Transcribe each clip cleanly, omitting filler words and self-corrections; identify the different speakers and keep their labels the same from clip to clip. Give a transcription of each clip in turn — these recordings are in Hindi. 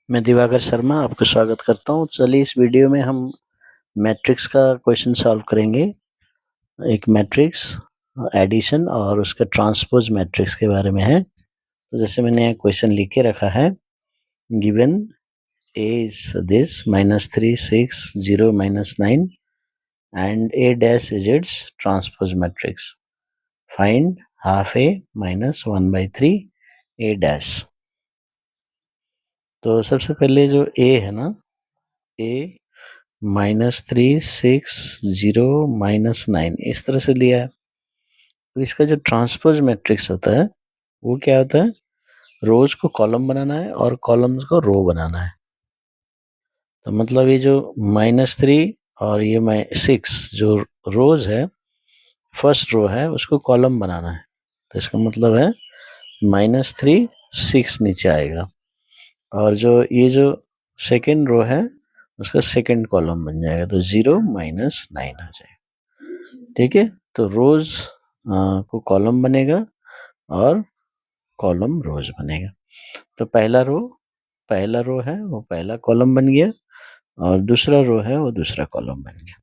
Speaker 1: मैं दिवाकर शर्मा आपका स्वागत करता हूँ। चलिए इस वीडियो में हम मैट्रिक्स का क्वेश्चन सॉल्व करेंगे। एक मैट्रिक्स एडिशन और उसका ट्रांसपोज मैट्रिक्स के बारे में है। तो जैसे मैंने यहाँ क्वेश्चन लिख के रखा है, given a is this -3 6 0 -9 and a dash is its transpose matrix. Find half a minus 1/3 a dash. तो सबसे पहले जो a है ना, a -3 6 0 -9 इस तरह से दिया है। तो इसका जो ट्रांसपोज मैट्रिक्स होता है वो क्या होता है, रोज को कॉलम बनाना है और कॉलम्स को रो बनाना है। तो मतलब ये जो -3 और ये 6 जो रोज है, फर्स्ट रो है, उसको कॉलम बनाना है। तो इसका मतलब है -3 6 नीचे आएगा और जो ये जो सेकेंड रो है उसका सेकेंड कॉलम बन जाएगा, तो 0 -9 हो जाएगा। ठीक है, तो रोज को कॉलम बनेगा और कॉलम रोज बनेगा। तो पहला रो है वो पहला कॉलम बन गया और दूसरा रो है वो दूसरा कॉलम बन गया।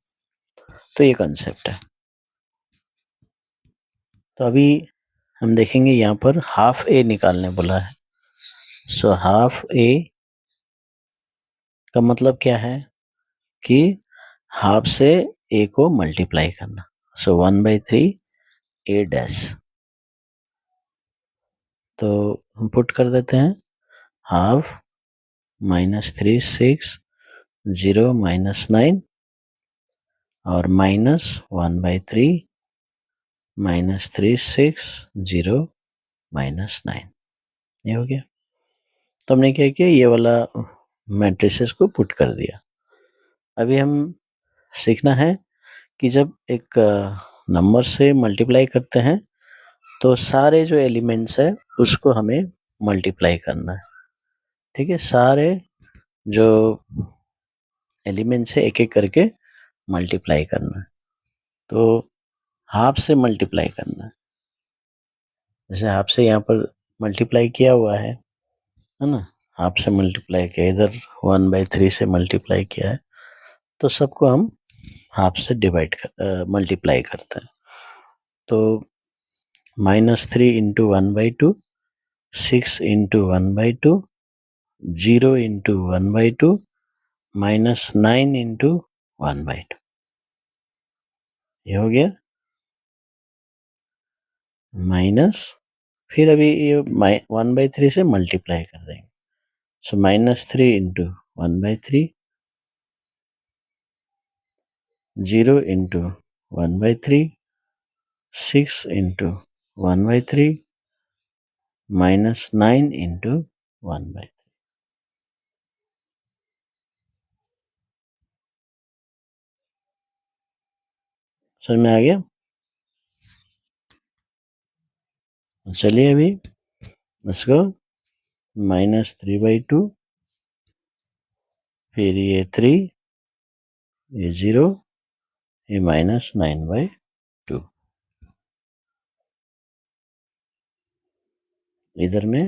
Speaker 1: तो ये कंसेप्ट है। तो अभी हम देखेंगे यहाँ पर हाफ ए निकालने बोला है। सो हाफ ए का मतलब क्या है कि हाफ से ए को मल्टीप्लाई करना। सो 1/3 ए डैश। तो हम पुट कर देते हैं हाफ -3 6 0 -9 और -1/3 -3 6 0 -9, ये हो गया। तो हमने क्या किया, ये वाला मैट्रिसेस को पुट कर दिया। अभी हम सीखना है कि जब एक नंबर से मल्टीप्लाई करते हैं तो सारे जो एलिमेंट्स है उसको हमें मल्टीप्लाई करना है। ठीक है, सारे जो एलिमेंट्स है एक एक करके मल्टीप्लाई करना है। तो हाफ से मल्टीप्लाई करना है। जैसे हाफ से यहाँ पर मल्टीप्लाई किया हुआ है ना, हाफ से मल्टीप्लाई किया, इधर 1/3 से मल्टीप्लाई किया है, तो सबको हम हाफ से मल्टीप्लाई करते हैं। तो -3 × 1/2 6 × 1/2 0 × 1/2 -9 × 1/2, ये हो गया। माइनस, फिर अभी ये 1/3 से मल्टीप्लाई कर देंगे। सो -3 × 1/3 0 × 1/3 6 × 1/3 -9 × 1/3। समझ में आ गया? चलिए अभी इसको -3/2, फिर ये 3, ये 0, ये -9/2, इधर में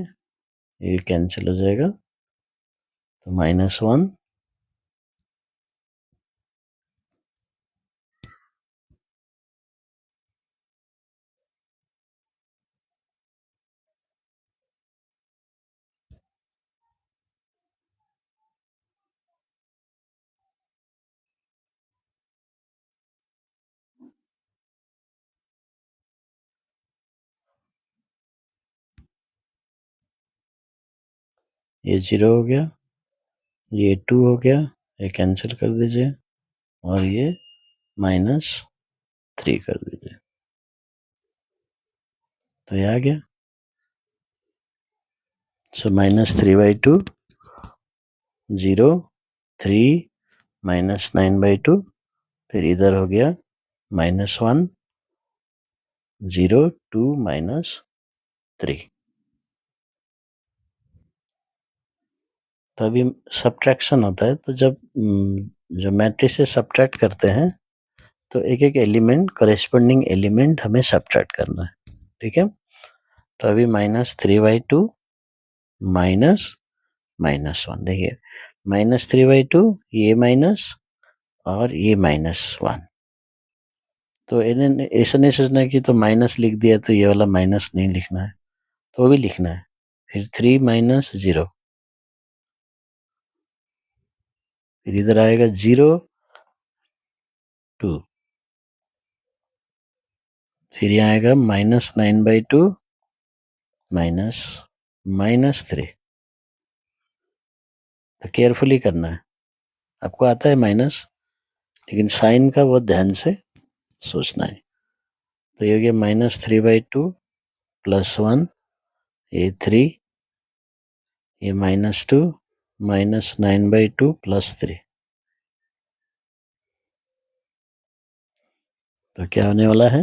Speaker 1: ये कैंसिल हो जाएगा, तो -1, ये 0 हो गया, ये 2 हो गया, ये कैंसिल कर दीजिए और ये -3 कर दीजिए, तो ये आ गया। सो -3/2 0 3 -9/2, फिर इधर हो गया -1 0 2 -3। तो अभी सब्ट्रैक्शन होता है, तो जब जो मैट्रिक्स से सब्ट्रैक्ट करते हैं तो एक एक एलिमेंट, करेस्पॉन्डिंग एलिमेंट हमें सब्ट्रैक्ट करना है। ठीक है, तो अभी -3/2 -1। देखिए -3/2 ये माइनस और ये -1। तो इन्हें ऐसा नहीं सोचना है कि तो माइनस लिख दिया तो ये वाला माइनस नहीं लिखना है, तो भी लिखना है। फिर 3 - 0, फिर इधर आएगा 0 2, फिर यहाँ आएगा -9/2 -3। तो केयरफुली करना है। आपको आता है माइनस, लेकिन साइन का बहुत ध्यान से सोचना है। तो ये हो गया -3/2 +1, ये 3, ये -2 -9/2 +3। तो क्या होने वाला है?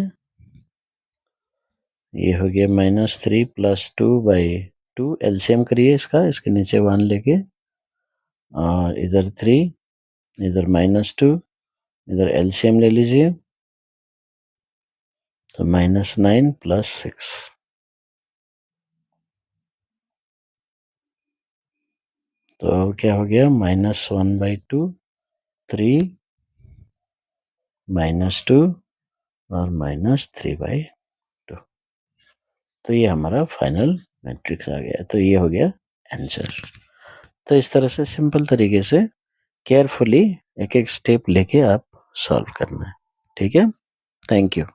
Speaker 1: ये हो गया -3 + 2/2। एलसीएम करिए इसका, इसके नीचे 1 लेके, और इधर 3, इधर -2, इधर एलसीएम ले लीजिए, तो -9 + 6। तो क्या हो गया? -1/2, 3, -2 और -3/2। तो ये हमारा फाइनल मैट्रिक्स आ गया। तो ये हो गया आंसर। तो इस तरह से सिंपल तरीके से केयरफुली एक एक स्टेप लेके आप सॉल्व करना है। ठीक है, थैंक यू।